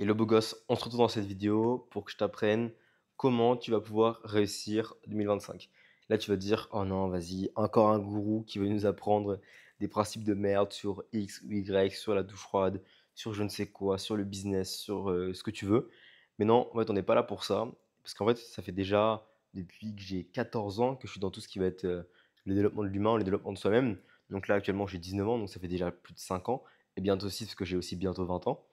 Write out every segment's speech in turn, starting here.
Hello beau gosse, on se retrouve dans cette vidéo pour que je t'apprenne comment tu vas pouvoir réussir 2025. Là, tu vas te dire, oh non, vas-y, encore un gourou qui veut nous apprendre des principes de merde sur X ou Y, sur la douche froide, sur je ne sais quoi, sur le business, sur ce que tu veux. Mais non, en fait, on n'est pas là pour ça. Parce qu'en fait, ça fait déjà depuis que j'ai 14 ans que je suis dans tout ce qui va être le développement de l'humain, le développement de soi-même. Donc là, actuellement, j'ai 19 ans, donc ça fait déjà plus de 5 ans. Et bientôt 6, parce que j'ai aussi bientôt 20 ans.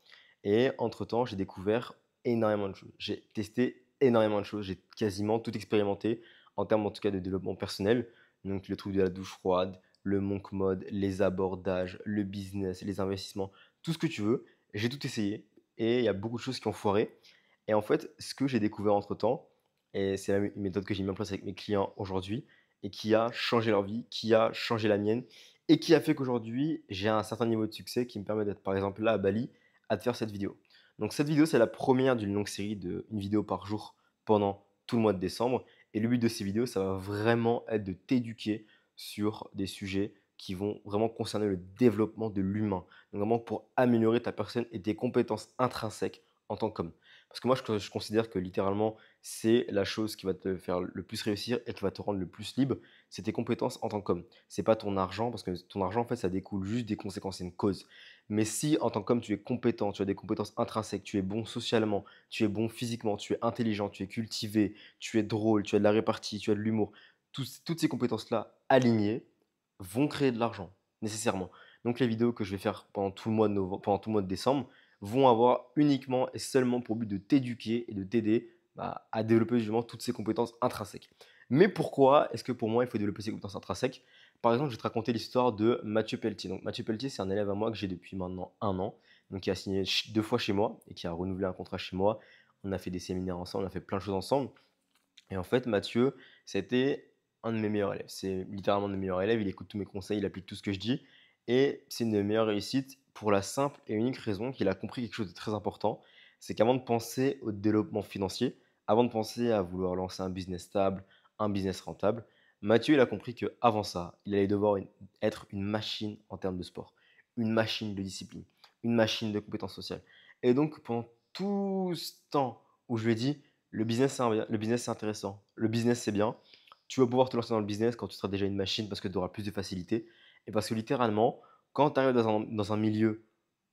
Et entre-temps, j'ai découvert énormément de choses. J'ai testé énormément de choses. J'ai quasiment tout expérimenté en termes, en tout cas, de développement personnel. Donc, le truc de la douche froide, le monk mode, les abordages, le business, les investissements, tout ce que tu veux. J'ai tout essayé et il y a beaucoup de choses qui ont foiré. Et en fait, ce que j'ai découvert entre-temps, et c'est la méthode que j'ai mis en place avec mes clients aujourd'hui, et qui a changé leur vie, qui a changé la mienne, et qui a fait qu'aujourd'hui, j'ai un certain niveau de succès qui me permet d'être, par exemple, là à Bali, à te faire cette vidéo. Donc cette vidéo, c'est la première d'une longue série de une vidéo par jour pendant tout le mois de décembre. Et le but de ces vidéos, ça va vraiment être de t'éduquer sur des sujets qui vont vraiment concerner le développement de l'humain. Donc vraiment pour améliorer ta personne et tes compétences intrinsèques en tant qu'homme. Parce que moi, je considère que littéralement, c'est la chose qui va te faire le plus réussir et qui va te rendre le plus libre. C'est tes compétences en tant qu'homme. C'est pas ton argent, parce que ton argent, en fait, ça découle juste des conséquences, c'est une cause. Mais si en tant qu'homme, tu es compétent, tu as des compétences intrinsèques, tu es bon socialement, tu es bon physiquement, tu es intelligent, tu es cultivé, tu es drôle, tu as de la répartie, tu as de l'humour, toutes ces compétences-là alignées vont créer de l'argent, nécessairement. Donc les vidéos que je vais faire pendant tout le mois de novembre, pendant tout le mois de décembre vont avoir uniquement et seulement pour but de t'éduquer et de t'aider à développer justement toutes ces compétences intrinsèques. Mais pourquoi est-ce que pour moi il faut développer ces compétences intrinsèques? Par exemple, je vais te raconter l'histoire de Mathieu Pelletier. Donc, Mathieu Pelletier, c'est un élève à moi que j'ai depuis maintenant 1 an, donc qui a signé 2 fois chez moi et qui a renouvelé un contrat chez moi. On a fait des séminaires ensemble, on a fait plein de choses ensemble. Et en fait, Mathieu, c'était un de mes meilleurs élèves. C'est littéralement un de mes meilleurs élèves. Il écoute tous mes conseils, il applique tout ce que je dis. Et c'est une de mes meilleures réussites pour la simple et unique raison qu'il a compris quelque chose de très important. C'est qu'avant de penser au développement financier, avant de penser à vouloir lancer un business stable, un business rentable, Mathieu, il a compris qu'avant ça, il allait devoir être une machine en termes de sport, une machine de discipline, une machine de compétences sociales. Et donc, pendant tout ce temps où je lui ai dit, le business, c'est intéressant. Le business, c'est bien. Tu vas pouvoir te lancer dans le business quand tu seras déjà une machine parce que tu auras plus de facilité. Et parce que littéralement, quand tu arrives dans un milieu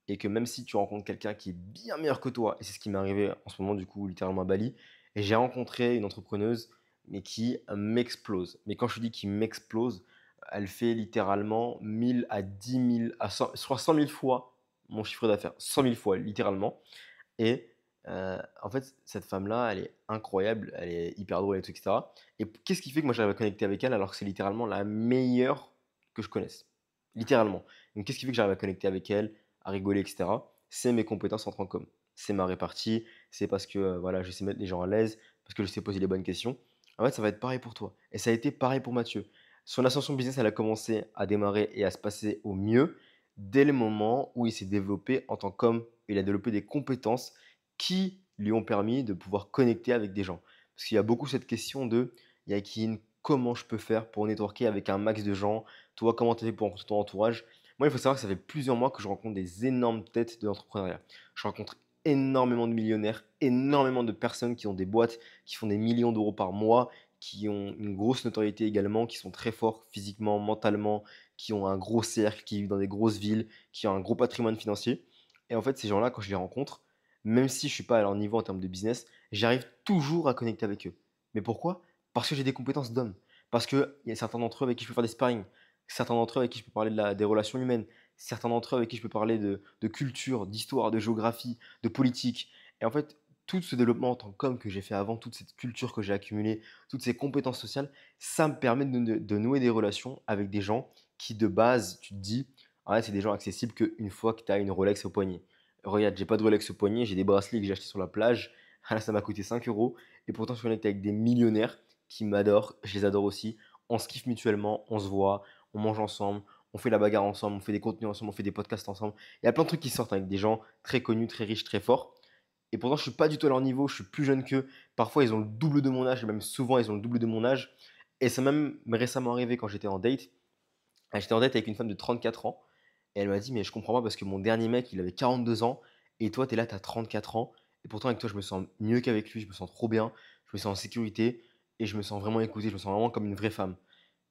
et que même si tu rencontres quelqu'un qui est bien meilleur que toi, et c'est ce qui m'est arrivé en ce moment, du coup, littéralement à Bali, et j'ai rencontré une entrepreneuse, mais qui m'explose. Mais quand je te dis qu'il m'explose, elle fait littéralement 1000 à 10 000, à 100, je crois 100 000 fois mon chiffre d'affaires. 100 000 fois, littéralement. Et en fait, cette femme-là, elle est incroyable, elle est hyper drôle et tout et cetera. Et qu'est-ce qui fait que moi j'arrive à connecter avec elle alors que c'est littéralement la meilleure que je connaisse? Littéralement. Donc qu'est-ce qui fait que j'arrive à connecter avec elle, à rigoler et cetera? C'est mes compétences en tant qu'homme. C'est ma répartie, c'est parce que, voilà, je sais mettre les gens à l'aise, parce que je sais poser les bonnes questions. En fait, ça va être pareil pour toi et ça a été pareil pour Mathieu. Son ascension business, elle a commencé à démarrer et à se passer au mieux dès le moment où il s'est développé en tant qu'homme. Il a développé des compétences qui lui ont permis de pouvoir connecter avec des gens. Parce qu'il y a beaucoup cette question de Yakin, comment je peux faire pour networker avec un max de gens? Toi, comment tu as fait pour rencontrer ton entourage? Moi, il faut savoir que ça fait plusieurs mois que je rencontre des énormes têtes de l'entrepreneuriat. Je rencontre énormément de millionnaires, énormément de personnes qui ont des boîtes, qui font des millions d'euros par mois, qui ont une grosse notoriété également, qui sont très forts physiquement, mentalement, qui ont un gros cercle, qui vivent dans des grosses villes, qui ont un gros patrimoine financier. Et en fait, ces gens-là, quand je les rencontre, même si je suis pas à leur niveau en termes de business, j'arrive toujours à connecter avec eux. Mais pourquoi? Parce que j'ai des compétences d'homme. Parce qu'il y a certains d'entre eux avec qui je peux faire des sparring, certains d'entre eux avec qui je peux parler des relations humaines, certains d'entre eux avec qui je peux parler de culture, d'histoire, de géographie, de politique. Et en fait, tout ce développement en tant qu'homme que j'ai fait avant, toute cette culture que j'ai accumulée, toutes ces compétences sociales, ça me permet de nouer des relations avec des gens qui, de base, tu te dis, ah ouais, c'est des gens accessibles qu'une fois que tu as une Rolex au poignet. Regarde, j'ai pas de Rolex au poignet, j'ai des bracelets que j'ai achetés sur la plage. Ah là, ça m'a coûté 5 euros. Et pourtant, je suis connecté avec des millionnaires qui m'adorent. Je les adore aussi. On se kiffe mutuellement, on se voit, on mange ensemble, on fait la bagarre ensemble, on fait des contenus ensemble, on fait des podcasts ensemble. Il y a plein de trucs qui sortent avec des gens très connus, très riches, très forts. Et pourtant, je suis pas du tout à leur niveau, je suis plus jeune qu'eux. Parfois, ils ont le double de mon âge, et même souvent, ils ont le double de mon âge. Et ça même m'est récemment arrivé quand j'étais en date. J'étais en date avec une femme de 34 ans. Et elle m'a dit, mais je comprends pas parce que mon dernier mec, il avait 42 ans. Et toi, tu es là, tu as 34 ans et pourtant avec toi, je me sens mieux qu'avec lui, je me sens trop bien, je me sens en sécurité et je me sens vraiment écouté, je me sens vraiment comme une vraie femme.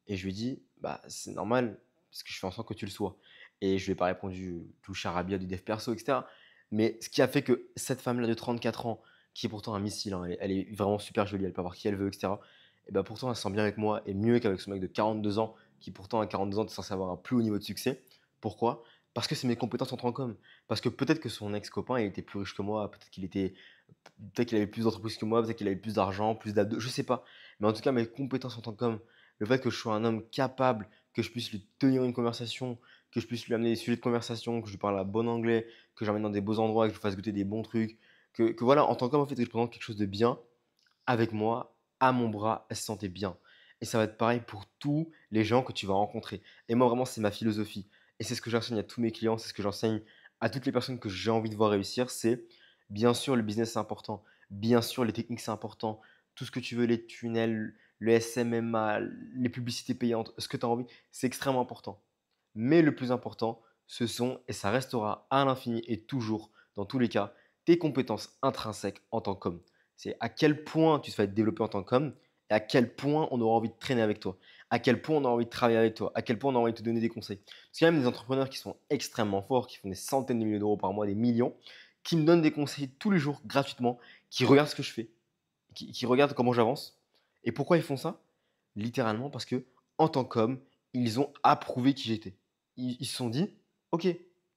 Et je lui dis: «Bah, c'est normal, parce que je fais en sorte que tu le sois». Et je lui ai pas répondu tout charabia du dev perso et cetera. Mais ce qui a fait que cette femme-là de 34 ans, qui est pourtant un missile, hein, elle est vraiment super jolie, elle peut avoir qui elle veut et cetera, et bah, pourtant elle se sent bien avec moi et mieux qu'avec ce mec de 42 ans, qui pourtant à 42 ans est censé avoir un plus haut niveau de succès. Pourquoi? Parce que c'est mes compétences entrent en com. Parce que peut-être que son ex-copain, il était plus riche que moi, peut-être qu'il avait plus d'entreprises que moi, peut-être qu'il avait plus d'argent, plus d'abdos, je sais pas. Mais en tout cas, mes compétences en tant qu'homme, le fait que je sois un homme capable, que je puisse lui tenir une conversation, que je puisse lui amener des sujets de conversation, que je lui parle à bon anglais, que j'emmène dans des beaux endroits, que je lui fasse goûter des bons trucs, que voilà, en tant qu'homme, en fait, que je présente quelque chose de bien avec moi, à mon bras, elle se sentait bien. Et ça va être pareil pour tous les gens que tu vas rencontrer. Et moi, vraiment, c'est ma philosophie. Et c'est ce que j'enseigne à tous mes clients, c'est ce que j'enseigne à toutes les personnes que j'ai envie de voir réussir. C'est bien sûr, le business, c'est important. Bien sûr, les techniques, c'est important. Tout ce que tu veux, les tunnels, le SMMA, les publicités payantes, ce que tu as envie, c'est extrêmement important. Mais le plus important, ce sont, et ça restera à l'infini et toujours, dans tous les cas, tes compétences intrinsèques en tant qu'homme. C'est à quel point tu vas être développé en tant qu'homme et à quel point on aura envie de traîner avec toi, à quel point on aura envie de travailler avec toi, à quel point on aura envie de te donner des conseils. Parce qu'il y a même des entrepreneurs qui sont extrêmement forts, qui font des centaines de milliers d'euros par mois, des millions, qui me donnent des conseils tous les jours gratuitement, qui regardent ce que je fais, qui regardent comment j'avance. Et pourquoi ils font ça? Littéralement parce que, en tant qu'homme, ils ont approuvé qui j'étais. Ils se sont dit, ok,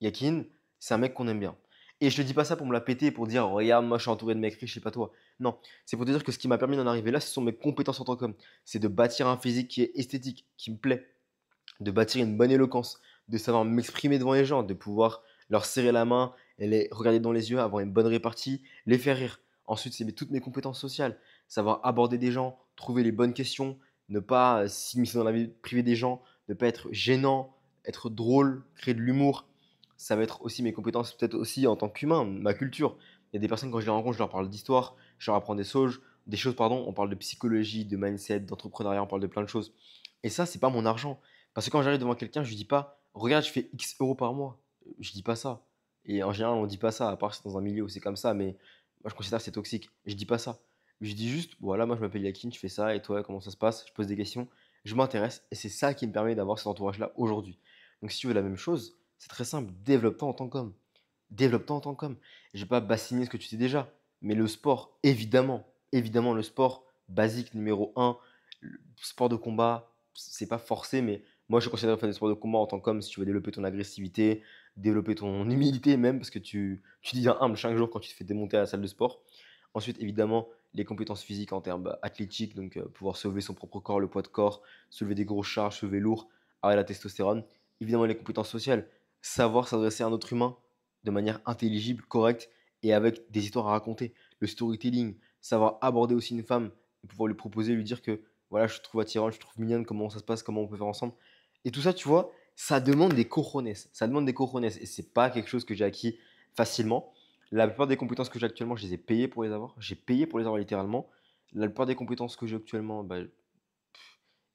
Yakin, c'est un mec qu'on aime bien. Et je te dis pas ça pour me la péter, pour dire, regarde, moi je suis entouré de mecs riches, je sais pas toi. Non, c'est pour te dire que ce qui m'a permis d'en arriver là, ce sont mes compétences en tant qu'homme. C'est de bâtir un physique qui est esthétique, qui me plaît, de bâtir une bonne éloquence, de savoir m'exprimer devant les gens, de pouvoir leur serrer la main et les regarder dans les yeux, avoir une bonne répartie, les faire rire. Ensuite, c'est toutes mes compétences sociales, savoir aborder des gens, trouver les bonnes questions, ne pas s'immiscer dans la vie privée des gens, ne pas être gênant, être drôle, créer de l'humour. Ça va être aussi mes compétences, peut-être aussi en tant qu'humain, ma culture. Il y a des personnes, quand je les rencontre, je leur parle d'histoire, je leur apprends des choses, pardon. On parle de psychologie, de mindset, d'entrepreneuriat, on parle de plein de choses. Et ça, c'est pas mon argent. Parce que quand j'arrive devant quelqu'un, je lui dis pas: «Regarde, je fais X euros par mois». Je dis pas ça. Et en général, on dit pas ça, à part si c'est dans un milieu où c'est comme ça, mais moi, je considère que c'est toxique. Je dis pas ça. Je dis juste: «Voilà, moi, je m'appelle Yakin, je fais ça et toi, comment ça se passe?» Je pose des questions, je m'intéresse et c'est ça qui me permet d'avoir cet entourage-là aujourd'hui. Donc si tu veux la même chose, c'est très simple, développe-toi en tant qu'homme. Développe-toi en tant qu'homme. Je vais pas bassiner ce que tu sais déjà, mais le sport, évidemment, évidemment, le sport basique numéro un, le sport de combat, c'est pas forcé, mais moi, je considère faire des sports de combat en tant qu'homme si tu veux développer ton agressivité, développer ton humilité même, parce que tu deviens humble chaque jour quand tu te fais démonter à la salle de sport. Ensuite, évidemment, les compétences physiques en termes athlétiques, donc pouvoir soulever son propre corps, le poids de corps, soulever des grosses charges, soulever lourd, avec la testostérone. Évidemment, les compétences sociales, savoir s'adresser à un autre humain de manière intelligible, correcte et avec des histoires à raconter. Le storytelling, savoir aborder aussi une femme et pouvoir lui proposer, lui dire que voilà, je te trouve attirante, je te trouve mignonne, comment ça se passe, comment on peut faire ensemble. Et tout ça, tu vois, ça demande des cojones. Ça demande des cojones. Et c'est pas quelque chose que j'ai acquis facilement. La plupart des compétences que j'ai actuellement, je les ai payées pour les avoir. J'ai payé pour les avoir littéralement. La plupart des compétences que j'ai actuellement, bah,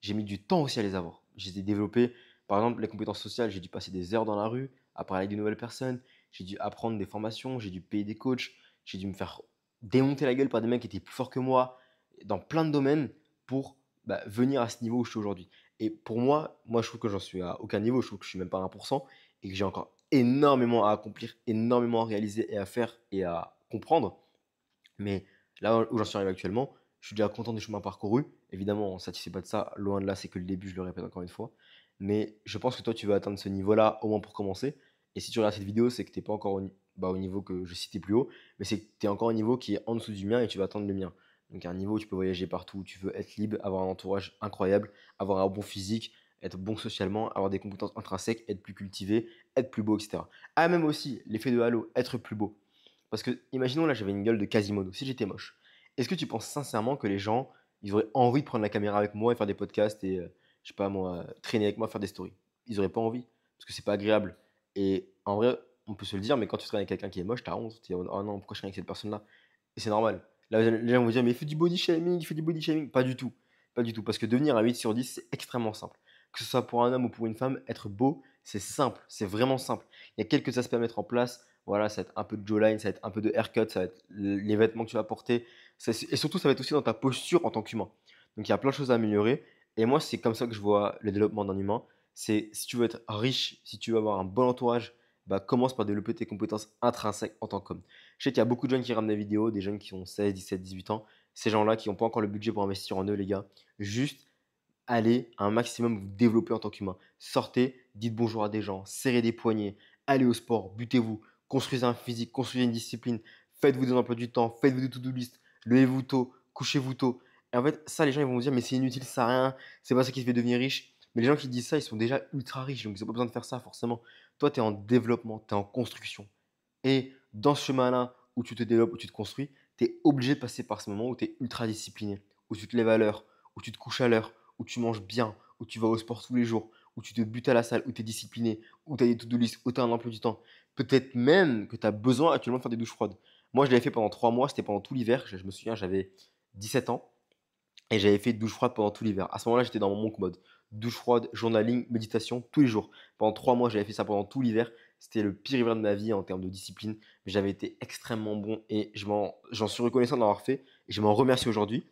j'ai mis du temps aussi à les avoir. Je les ai développées. Par exemple, les compétences sociales, j'ai dû passer des heures dans la rue à parler avec de nouvelles personnes. J'ai dû apprendre des formations, j'ai dû payer des coachs, j'ai dû me faire démonter la gueule par des mecs qui étaient plus forts que moi dans plein de domaines pour venir à ce niveau où je suis aujourd'hui. Et pour moi, je trouve que j'en suis à aucun niveau, je trouve que je suis même pas à 1% et que j'ai encore énormément à accomplir, énormément à réaliser et à faire et à comprendre. Mais là où j'en suis arrivé actuellement, je suis déjà content du chemin parcouru. Évidemment, on ne satisfait pas de ça, loin de là, c'est que le début, je le répète encore une fois. Mais je pense que toi, tu vas atteindre ce niveau-là, au moins pour commencer. Et si tu regardes cette vidéo, c'est que tu n'es pas encore au niveau que je citais plus haut, mais c'est que tu es encore un niveau qui est en dessous du mien et tu vas atteindre le mien. Donc un niveau où tu peux voyager partout, où tu veux être libre, avoir un entourage incroyable, avoir un bon physique, être bon socialement, avoir des compétences intrinsèques, être plus cultivé, être plus beau, etc. Ah, même aussi, l'effet de halo, être plus beau. Parce que, imaginons là, j'avais une gueule de Quasimodo, si j'étais moche. Est-ce que tu penses sincèrement que les gens, ils auraient envie de prendre la caméra avec moi et faire des podcasts et, je sais pas moi, traîner avec moi, faire des stories? Ils auraient pas envie, parce que c'est pas agréable. Et en vrai, on peut se le dire, mais quand tu traînes avec quelqu'un qui est moche, t'as honte. Tu dis, oh non, pourquoi je traîne avec cette personne-là? Et c'est normal. Là, les gens vont dire, mais il fait du body shaming, il fait du body shaming. Pas du tout. Pas du tout. Parce que devenir à 8 sur 10, c'est extrêmement simple. Que ce soit pour un homme ou pour une femme, être beau, c'est simple. C'est vraiment simple. Il y a quelques aspects à mettre en place. voilà, ça va être un peu de jawline, ça va être un peu de haircut, ça va être les vêtements que tu vas porter. Et surtout, ça va être aussi dans ta posture en tant qu'humain. Donc, il y a plein de choses à améliorer. Et moi, c'est comme ça que je vois le développement d'un humain. C'est si tu veux être riche, si tu veux avoir un bon entourage, bah, commence par développer tes compétences intrinsèques en tant qu'homme. Je sais qu'il y a beaucoup de jeunes qui regardent des vidéos, des jeunes qui ont 16, 17, 18 ans. Ces gens-là qui n'ont pas encore le budget pour investir en eux, les gars. Juste allez un maximum vous développer en tant qu'humain. Sortez, dites bonjour à des gens, serrez des poignets, allez au sport, butez-vous, construisez un physique, construisez une discipline, faites-vous des emplois du temps, faites-vous des to-do list, levez-vous tôt, couchez-vous tôt. Et en fait, ça, les gens ils vont vous dire, mais c'est inutile, ça sert à rien, c'est pas ça qui te fait devenir riche. Mais les gens qui disent ça, ils sont déjà ultra riches, donc ils n'ont pas besoin de faire ça forcément. Toi, tu es en développement, tu es en construction. Et dans ce chemin-là où tu te développes, où tu te construis, tu es obligé de passer par ce moment où tu es ultra discipliné, où tu te lèves à l'heure, où tu te couches à l'heure, où tu manges bien, où tu vas au sport tous les jours, où tu te butes à la salle, où tu es discipliné, où tu as des to-do list, où tu as un emploi du temps. Peut-être même que tu as besoin actuellement de faire des douches froides. Moi, je l'avais fait pendant 3 mois, c'était pendant tout l'hiver. Je me souviens, j'avais 17 ans et j'avais fait douche froide pendant tout l'hiver. À ce moment-là, j'étais dans mon monk mode. Douche froide, journaling, méditation, tous les jours. Pendant 3 mois, j'avais fait ça pendant tout l'hiver. C'était le pire hiver de ma vie en termes de discipline. Mais j'avais été extrêmement bon et j'en suis reconnaissant d'avoir fait. Et je m'en remercie aujourd'hui.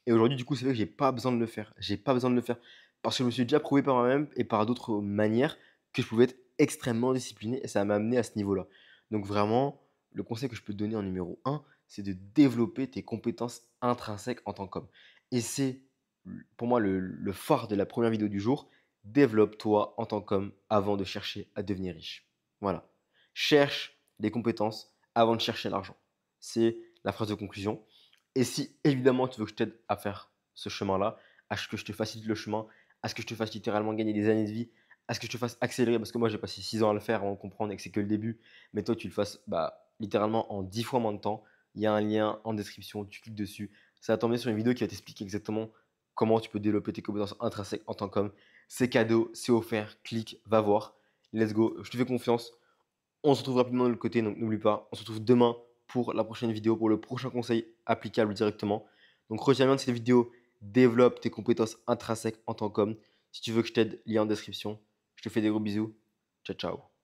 Et aujourd'hui, du coup, c'est vrai que j'ai pas besoin de le faire. J'ai pas besoin de le faire parce que je me suis déjà prouvé par moi-même et par d'autres manières que je pouvais être extrêmement discipliné et ça m'a amené à ce niveau-là. Donc vraiment, le conseil que je peux te donner en numéro un, c'est de développer tes compétences intrinsèques en tant qu'homme. Et c'est pour moi le phare de la première vidéo du jour. Développe-toi en tant qu'homme avant de chercher à devenir riche. Voilà. Cherche des compétences avant de chercher l'argent. C'est la phrase de conclusion. Et si évidemment tu veux que je t'aide à faire ce chemin-là, à ce que je te facilite le chemin, à ce que je te fasse littéralement gagner des années de vie, à ce que je te fasse accélérer, parce que moi j'ai passé 6 ans à le faire avant de comprendre et que c'est que le début, mais toi tu le fasses littéralement en 10 fois moins de temps, il y a un lien en description, tu cliques dessus, ça va t'emmener sur une vidéo qui va t'expliquer exactement comment tu peux développer tes compétences intrinsèques en tant qu'homme. C'est cadeau, c'est offert, clique, va voir, let's go, je te fais confiance. On se retrouve rapidement de l'autre côté, donc n'oublie pas, on se retrouve demain pour la prochaine vidéo, pour le prochain conseil applicable directement. Donc retiens bien de cette vidéo, développe tes compétences intrinsèques en tant qu'homme. Si tu veux que je t'aide, lien en description. Je te fais des gros bisous. Ciao, ciao.